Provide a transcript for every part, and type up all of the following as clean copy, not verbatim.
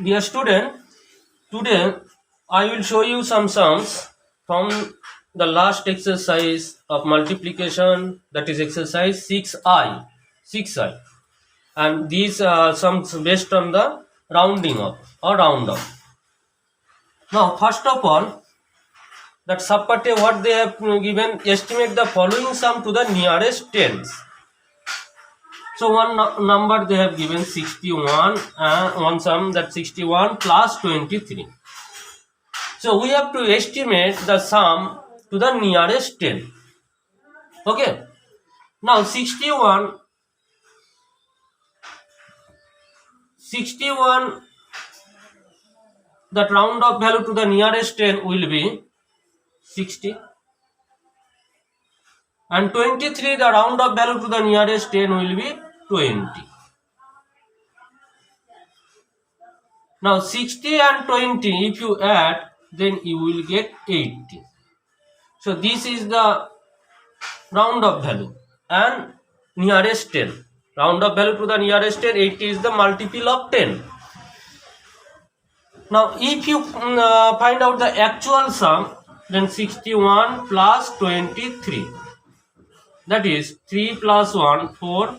Dear student, today I will show you some sums from the last exercise of multiplication, that is exercise 6i, and these are sums based on the rounding up or round up. Now first of all, that subpart A, what they have given, estimate the following sum to the nearest tens. So one number they have given 61 and one sum, that 61 plus 23. So we have to estimate the sum to the nearest 10. Okay. Now 61, that round up value to the nearest 10 will be 60. And 23, the round up value to the nearest 10 will be 20. Now 60 and 20, if you add, then you will get 80. So this is the round up value and nearest 10. Round up value to the nearest 10, 80 is the multiple of 10. Now if you find out the actual sum, then 61 plus 23. That is 3 plus 1, 4,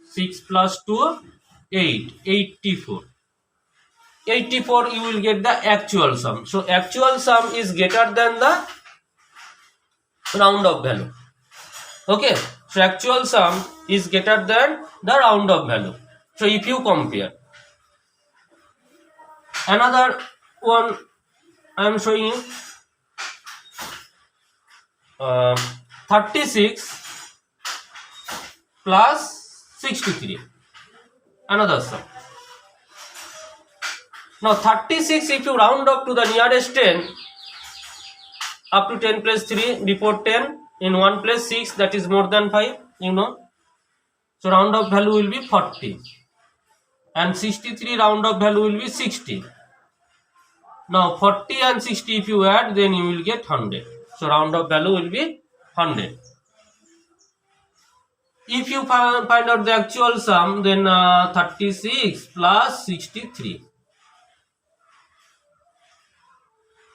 6 plus 2, 8, 84. 84 you will get the actual sum. So actual sum is greater than the round up value. Okay, so actual sum is greater than the round up value. So if you compare, another one I am showing you, 36 plus 63, another sum. Now 36, if you round up to the nearest 10, up to 10 plus 3, before 10, in 1 plus 6, that is more than 5, you know. So round up value will be 40. And 63 round up value will be 60. Now 40 and 60 if you add, then you will get 100. So round up value will be 100. If you find out the actual sum, then 36 plus 63.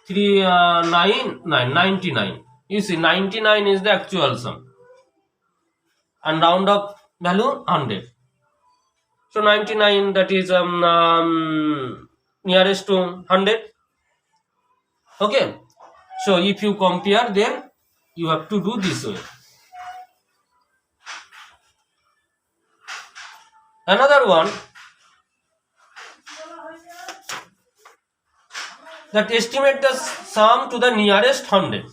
99. You see, 99 is the actual sum. And round up value 100. So 99, that is nearest to 100. Okay. So if you compare, then you have to do this way. Another one, that estimate the sum to the nearest 100.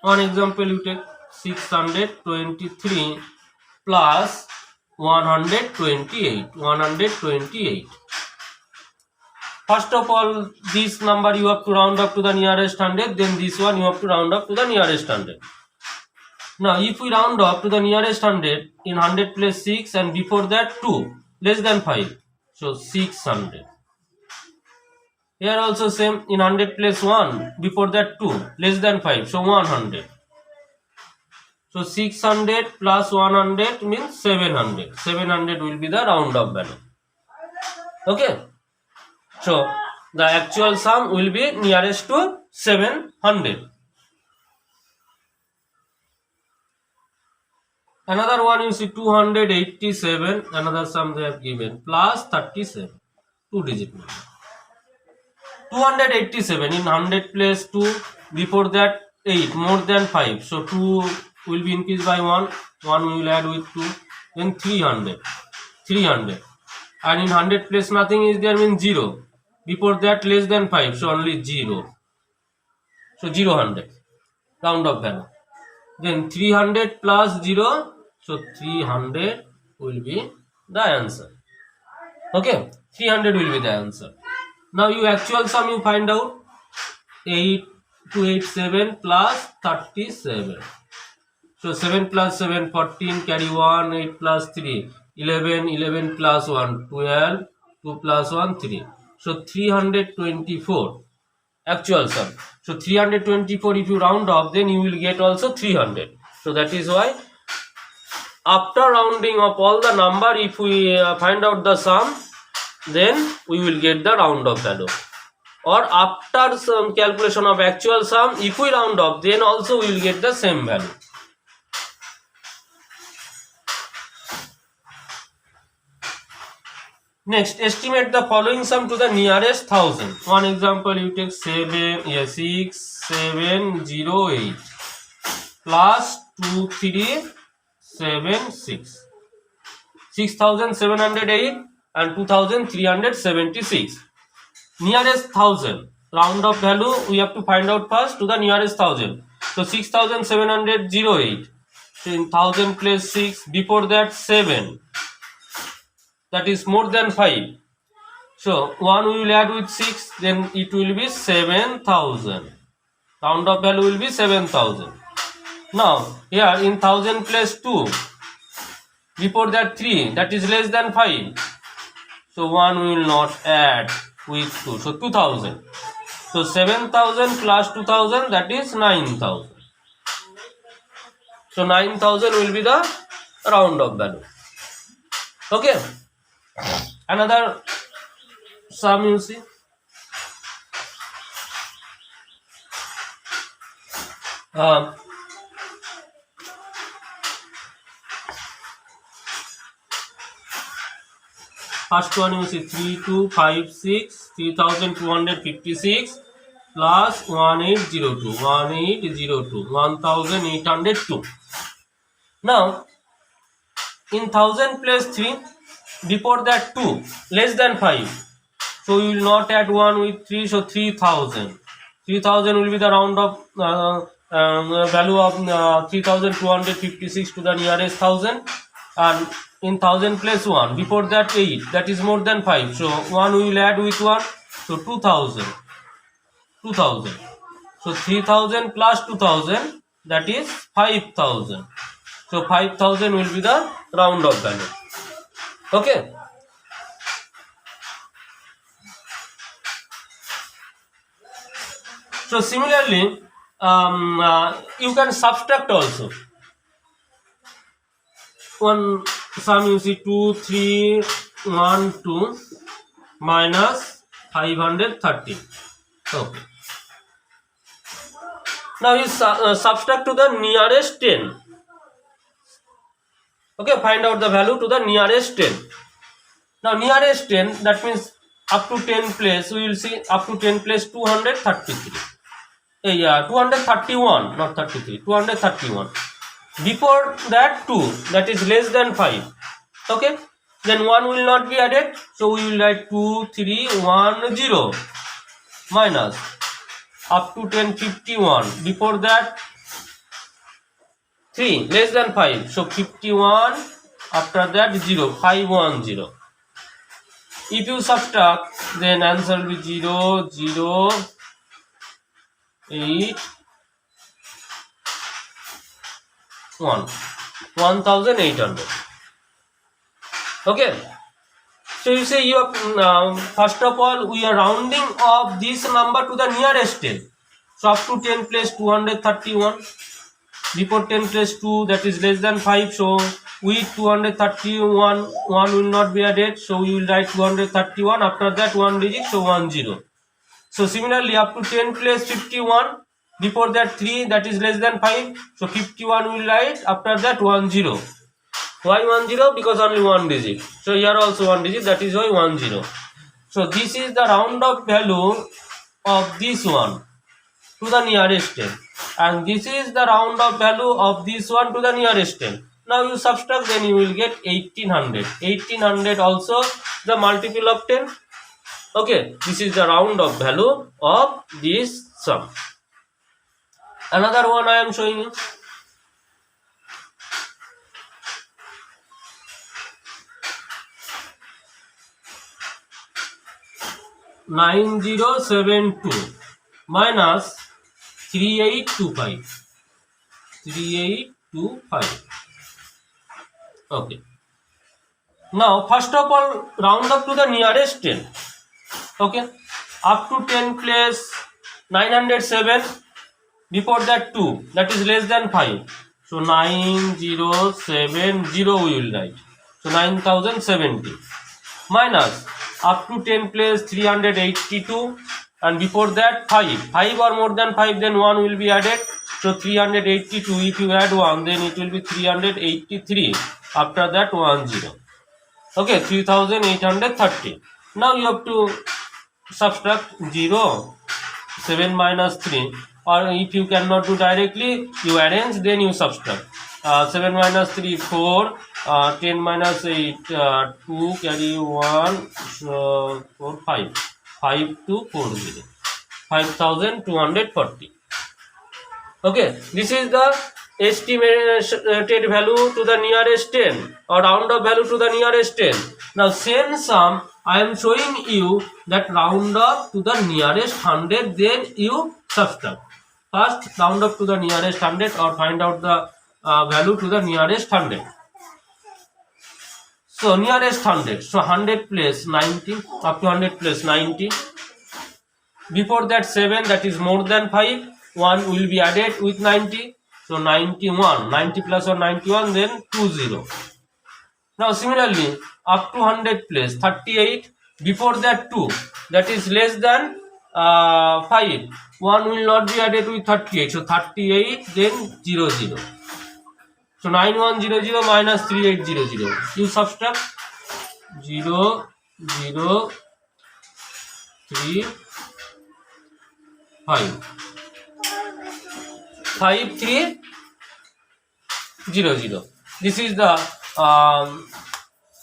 One example you take 623 plus 128. First of all, this number you have to round up to the nearest 100, then this one you have to round up to the nearest 100. Now if we round up to the nearest 100, in 100 plus 6 and before that 2 less than 5, so 600. Here also same, in 100 plus 1, before that 2, less than 5, so 100. So 600 plus 100 means 700. 700 will be the round up value. Okay. So the actual sum will be nearest to 700. Another one you see 287, another sum they have given, plus 37, 2-digit number. 287, in 100 plus 2, before that 8, more than 5, so 2 will be increased by 1 we will add with 2, then 300, and in 100 plus nothing is there, means 0, before that less than 5, so only 0, so 000, round up value. Then 300 plus 0, so 300 will be the answer. Okay, 300 will be the answer. Now you actual sum you find out, 287 plus 37. So 7 plus 7, 14, carry 1, 8 plus 3, 11, 11 plus 1, 12, 2 plus 1, 3. So 324 actual sum. So 324 if you round off, then you will get also 300. So that is why after rounding up all the number, if we find out the sum, then we will get the round off value. Or after some calculation of actual sum, if we round off, then also we will get the same value. Next, estimate the following sum to the nearest thousand. One example, you take 6708 plus 2376. 6708 and 2376. Nearest thousand. Round of value we have to find out first to the nearest thousand. So 6708. So in thousand place 6. Before that 7. That is more than 5. So 1 we will add with 6. Then it will be 7000. Round of value will be 7000. Now here in thousand place 2. Before that 3. That is less than 5. So 1 we will not add with 2. So 2000. So 7000 plus 2000, that is 9000. So 9000 will be the round of value. Okay. Another sum you see. First one you see 3256, 3256 plus 1802, 1802. Now, in 1000 place 3, before that 2, less than 5. So you will not add 1 with 3, so 3000. 3000 will be the round of value of 3256 to the nearest thousand. And in 1000 plus 1, before that 8, that is more than 5. So 1 we will add with 1, so 2000. 2000. So 3000 plus 2000, that is 5000. So 5000 will be the round of value. Okay. So similarly, you can subtract also. One sum you see 2312 minus 530. Okay. Now you subtract to the nearest 10. Okay, find out the value to the nearest 10. Now nearest 10, that means up to 10 place, we will see up to 10 place 233. 231, not 33, 231. Before that 2, that is less than 5. Okay, then 1 will not be added, so we will write 2310 minus up to 1051. Before that 3, less than 5, so 51. After that 0, 510. If you subtract, then answer will be 0, 0, 8, 1, 1800. Okay. So you say you have, first of all we are rounding off this number to the nearest 10. So up to 10 place 231. Before 10 place 2, that is less than 5. So with 231, 1 will not be added. So we will write 231. After that 1 digit, so 10. So similarly up to 10 place 51. Before that 3, that is less than 5. So 51 will write. After that 10. Why 10? Because only 1 digit. So here also 1 digit, that is why 10. So this is the round of value of this one to the nearest 10. And this is the round of value of this one to the nearest 10. Now you subtract, then you will get 1800. 1800 also the multiple of 10. Okay, this is the round of value of this sum. Another one I am showing you. (9072) minus 3825. 3825. Okay. Now first of all round up to the nearest 10. Okay. Up to 10 place 907. Before that 2, that is less than 5. So 9070 we will write. So 9070 minus up to 10 place 382, and before that 5 or more than 5, then 1 will be added. So 382, if you add 1, then it will be 383. After that 10. Okay, 3830. Now you have to subtract 0, 7 minus 3, or if you cannot do directly, you arrange, then you subtract. 7 minus 3, 4, 10 minus 8, 2, carry 1, 4, 5. 5 to 40. 5240. Okay, this is the estimated value to the nearest 10, or round up value to the nearest 10. Now same sum I am showing you that round up to the nearest 100, then you subtract. First round up to the nearest 100 or find out the value to the nearest 100. So nearest 100, so 100 place 90, up to 100 place 90. Before that 7, that is more than 5, 1 will be added with 90. So 91, 90 plus or 91, then 20. Now similarly, up to 100 place 38, before that 2, that is less than 5, 1 will not be added with 38. So 38, then 0, 0. So 9100 minus 3800. You subtract 0, 0, 3, 5. 5, 3, 0, 0. This is the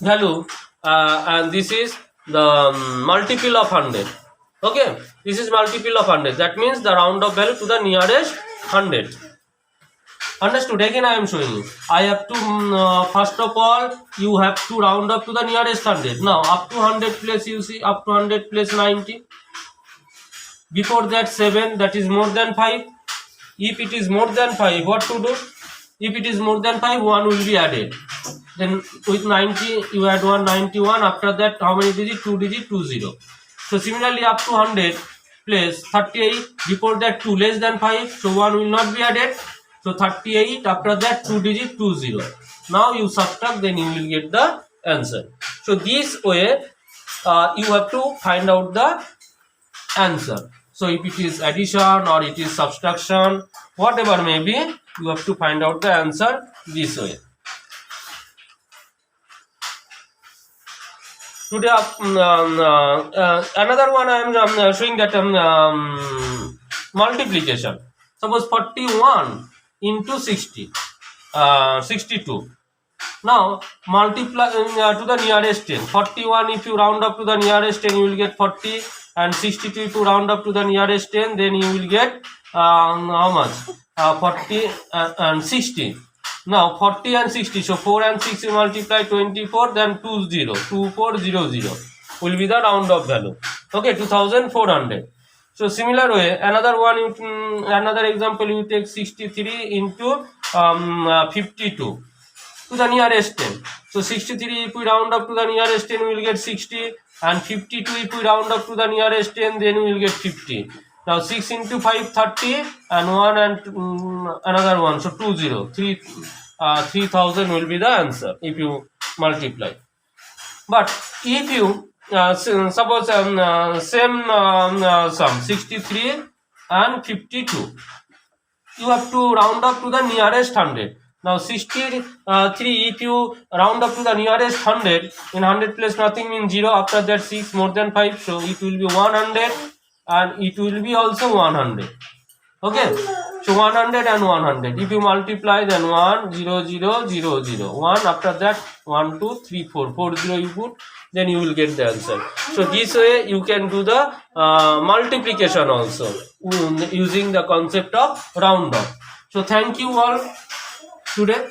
value, and this is the multiple of 100. Okay, this is multiple of 100. That means the round of value to the nearest 100. Understood? Again I am showing you. I have to first of all you have to round up to the nearest 100. Now up to 100 place, you see, up to 100 place 90. Before that 7, that is more than 5. If it is more than 5, what to do? If it is more than 5, 1 will be added. Then with 90 you add 191. After that how many digit? 2 digit, 20. So similarly up to 100 place 38. Before that 2 less than 5, so 1 will not be added. So 38, after that 2 digit, 20. Now you subtract, then you will get the answer. So this way you have to find out the answer. So if it is addition or it is subtraction, whatever may be, you have to find out the answer this way. Today another one I am showing that multiplication. Suppose 41 into 60, 62. Now multiply to the nearest 10. 41 if you round up to the nearest 10, you will get 40, and 62 if you round up to the nearest 10, then you will get how much? 40 and 60. Now 40 and 60, so 4 and 6 you multiply, 24, then 20, 2400 will be the round up value. Okay, 2400. So similar way, another one, another example, you take 63 into 52 to the nearest 10. So 63 if we round up to the nearest 10, we will get 60, and 52 if we round up to the nearest 10, then we will get 50. Now 6 into 5, 30, and 1 and another one, so 3000 will be the answer if you multiply. But if you suppose same sum 63 and 52, you have to round up to the nearest 100. Now 63 if you round up to the nearest 100, in 100 place nothing means 0. After that 6 more than 5, so it will be 100, and it will be also 100. Okay, so 100 and 100. If you multiply, then 1 0 0 0 0 1. After that 1 2 3 4 4 0 you put, then you will get the answer. So this way you can do the multiplication also using the concept of round up. So thank you all today.